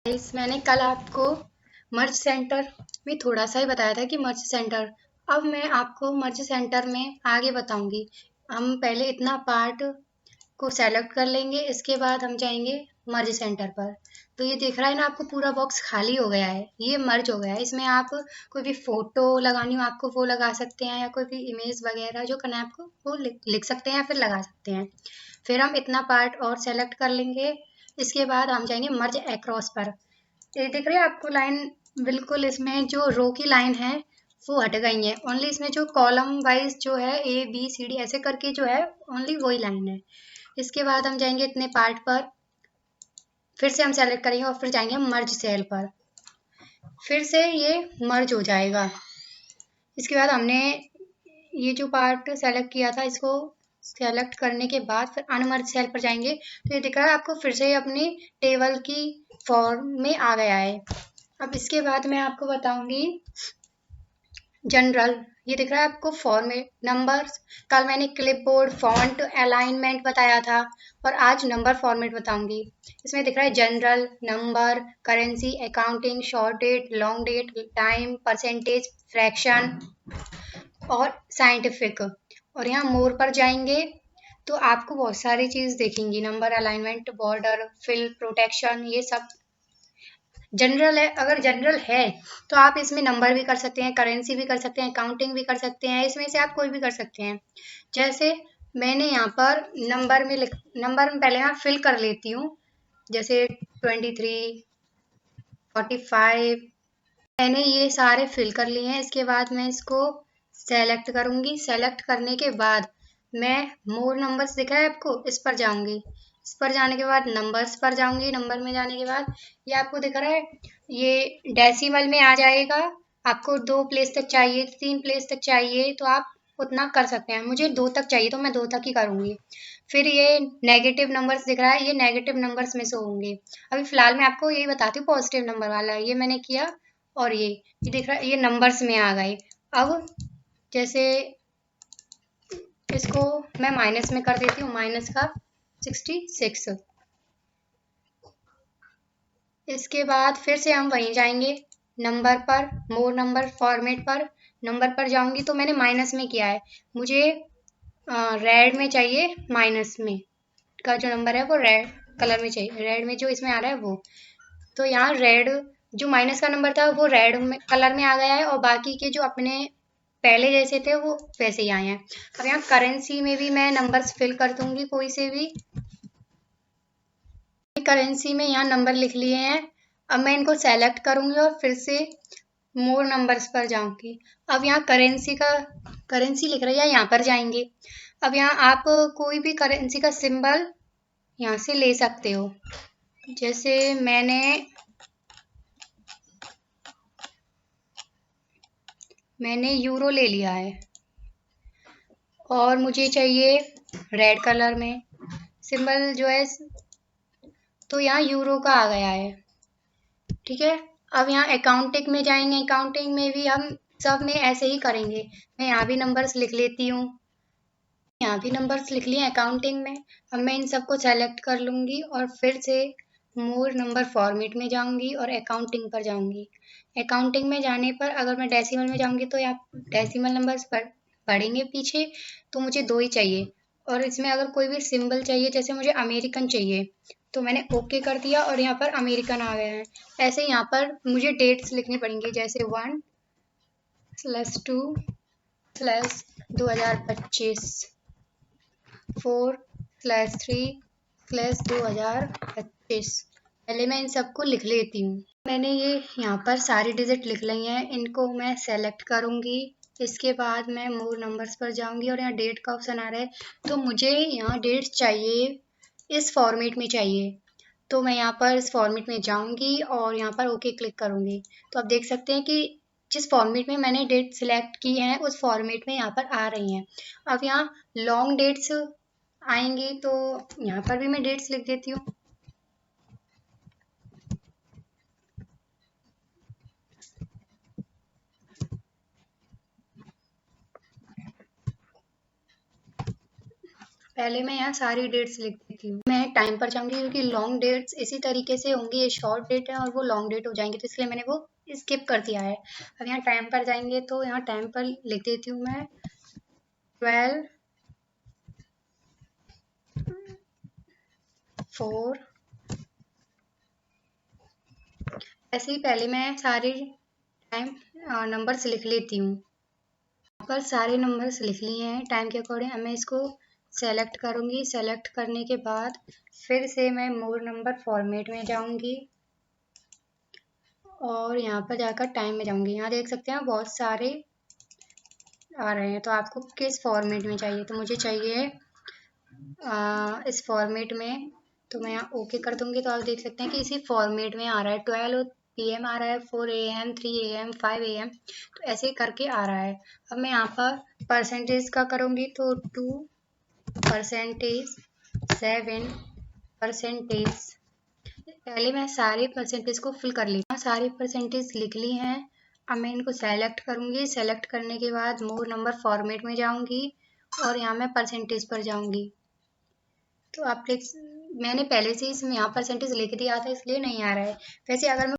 मैंने कल आपको मर्ज सेंटर में थोड़ा सा ही बताया था कि मर्ज सेंटर। अब मैं आपको मर्ज सेंटर में आगे बताऊंगी। हम पहले इतना पार्ट को सेलेक्ट कर लेंगे, इसके बाद हम जाएंगे मर्ज सेंटर पर। तो ये दिख रहा है ना आपको, पूरा बॉक्स खाली हो गया है, ये मर्ज हो गया है। इसमें आप कोई भी फोटो लगानी हो आपको वो लगा सकते हैं, या कोई भी इमेज वगैरह जो करना है आपको वो लिख सकते हैं या फिर लगा सकते हैं। फिर हम इतना पार्ट और सेलेक्ट कर लेंगे। इसके बाद हम जाएंगे मर्ज अक्रॉस पर। ये दिख रही है आपको लाइन, बिल्कुल इसमें जो रो की लाइन है वो हट गई है। ओनली इसमें जो कॉलम वाइज जो है ए बी सी डी ऐसे करके जो है ओनली वही लाइन है। इसके बाद हम जाएंगे इतने पार्ट पर, फिर से हम सेलेक्ट करेंगे और फिर जाएंगे मर्ज सेल पर। फिर से ये मर्ज हो जाएगा। इसके बाद हमने ये जो पार्ट सेलेक्ट किया था इसको सेलेक्ट करने के बाद फिर अनमर्ज सेल पर जाएंगे, तो ये दिख रहा है आपको फिर से अपनी टेबल की फॉर्म में आ गया है। अब इसके बाद मैं आपको बताऊंगी जनरल। ये दिख रहा है आपको फॉर्मेट नंबर्स। कल मैंने क्लिपबोर्ड फॉन्ट अलाइनमेंट बताया था और आज नंबर फॉर्मेट बताऊंगी। इसमें दिख रहा है general, number, currency, accounting, short date, long date, time, percentage, fraction और साइंटिफिक। और यहाँ मोर पर जाएंगे तो आपको बहुत सारी चीज देखेंगी, number, alignment, border, fill, protection, ये सब जनरल है। अगर जनरल है तो आप इसमें नंबर भी कर सकते हैं, करेंसी भी कर सकते हैं, काउंटिंग भी कर सकते हैं, इसमें से आप कोई भी कर सकते हैं। जैसे मैंने यहाँ पर नंबर में पहले मैं फिल कर लेती हूँ, जैसे 23, 45 मैंने ये सारे फिल कर लिए हैं। इसके बाद मैं इसको सेलेक्ट करूंगी। सेलेक्ट करने के बाद मैं मोर नंबर्स दिख रहा है आपको, इस पर जाऊंगी। इस पर जाने के बाद नंबर्स पर जाऊंगी। नंबर में जाने के बाद ये आपको दिख रहा है, ये डेसिमल में आ जाएगा। आपको 2 प्लेस तक चाहिए, 3 प्लेस तक चाहिए तो आप उतना कर सकते हैं। मुझे 2 तक चाहिए तो मैं 2 तक ही करूंगी। फिर ये नेगेटिव नंबर्स दिख रहा है, ये नेगेटिव नंबर्स में से होंगे। अभी फिलहाल मैं आपको यही बताती हूँ पॉजिटिव नंबर वाला, ये मैंने किया। और ये देख रहा है, ये नंबर्स में आ गए। अब जैसे इसको मैं माइनस में कर देती हूँ, माइनस का 66। इसके बाद फिर से हम वहीं जाएंगे नंबर पर, मोर नंबर फॉर्मेट पर। नंबर पर जाऊंगी तो मैंने माइनस में किया है, मुझे रेड में चाहिए, माइनस में का जो नंबर है वो रेड कलर में चाहिए, रेड में जो इसमें आ रहा है वो। तो यहाँ रेड जो माइनस का नंबर था वो रेड में कलर में आ गया है, और बाकी के जो अपने पहले जैसे थे वो वैसे ही आए हैं। अब यहाँ करेंसी में भी मैं नंबर्स फिल कर दूंगी कोई से भी। करेंसी में यहाँ नंबर लिख लिए हैं। अब मैं इनको सेलेक्ट करूंगी और फिर से मोर नंबर्स पर जाऊंगी। अब यहाँ करेंसी लिख रही है, यहाँ पर जाएंगे। अब यहाँ आप कोई भी करेंसी का सिंबल यहाँ से ले सकते हो। जैसे मैंने यूरो ले लिया है और मुझे चाहिए रेड कलर में सिंबल जो है, तो यहाँ यूरो का आ गया है। ठीक है। अब यहाँ अकाउंटिंग में जाएंगे, अकाउंटिंग में भी हम सब में ऐसे ही करेंगे। मैं यहाँ भी नंबर्स लिख लेती हूँ, यहाँ भी नंबर्स लिख लिए अकाउंटिंग में। अब मैं इन सबको सेलेक्ट कर लूंगी और फिर से मोर नंबर फॉर्मेट में जाऊंगी और अकाउंटिंग पर जाऊंगी। अकाउंटिंग में जाने पर अगर मैं डेसिमल में जाऊंगी तो यहाँ डेसिमल नंबर्स बढ़ेंगे पीछे, तो मुझे 2 ही चाहिए। और इसमें अगर कोई भी सिंबल चाहिए, जैसे मुझे अमेरिकन चाहिए, तो मैंने ओके कर दिया और यहाँ पर अमेरिकन आ गया है। ऐसे यहाँ पर मुझे डेट्स लिखनी पड़ेंगी, जैसे 1/2/2025, 4/3/2025। पहले मैं इन सबको लिख लेती हूँ। मैंने ये यहाँ पर सारी डिजिट लिख ली हैं, इनको मैं सेलेक्ट करूँगी। इसके बाद मैं मोर नंबर्स पर जाऊँगी और यहाँ डेट का ऑप्शन आ रहा है, तो मुझे यहाँ डेट्स चाहिए, इस फॉर्मेट में चाहिए। तो मैं यहाँ पर इस फॉर्मेट में जाऊँगी और यहाँ पर ओके क्लिक करूँगी। तो आप देख सकते हैं कि जिस फॉर्मेट में मैंने डेट सिलेक्ट की है उस फॉर्मेट में यहाँ पर आ रही हैं। अब यहाँ लॉन्ग डेट्स आएंगी तो यहाँ पर भी मैं डेट्स लिख देती हूँ। पहले मैं यहाँ सारी डेट्स लिख देती हूँ। मैं टाइम पर जाऊंगी क्योंकि लॉन्ग डेट्स इसी तरीके से होंगी, ये शॉर्ट डेट है और वो लॉन्ग डेट हो जाएंगे, तो इसलिए मैंने वो स्किप कर दिया है। अब यहाँ टाइम पर जाएंगे तो यहाँ टाइम पर लिख देती हूँ मैं 12/4। ऐसे ही पहले मैं सारे टाइम नंबर्स लिख लेती हूँ। यहाँ पर सारे नंबर्स लिख लिए हैं टाइम के अकॉर्डिंग। अब मैं इसको सेलेक्ट करूँगी। सेलेक्ट करने के बाद फिर से मैं मोर नंबर फॉर्मेट में जाऊँगी और यहाँ पर जाकर टाइम में जाऊँगी। यहाँ देख सकते हैं बहुत सारे आ रहे हैं, तो आपको किस फॉर्मेट में चाहिए, तो मुझे चाहिए इस फॉर्मेट में, तो मैं यहाँ ओके कर दूंगी। तो आप देख सकते हैं कि इसी फॉर्मेट में आ रहा है, 12 PM आ रहा है, 4 AM, 3 AM, 5 AM, तो ऐसे करके आ रहा है। अब मैं यहाँ पर परसेंटेज का करूँगी तो 2%, 7%। पहले मैं सारे परसेंटेज को फिल कर ली, सारे परसेंटेज लिख ली हैं। अब मैं इनको सेलेक्ट करूँगी। सेलेक्ट करने के बाद मोर नंबर फॉर्मेट में जाऊँगी और यहाँ मैं परसेंटेज पर जाऊँगी। तो आप देख, मैंने पहले से इसमें यहाँ परसेंटेज लिख दिया था इसलिए नहीं आ रहा है। वैसे अगर मैं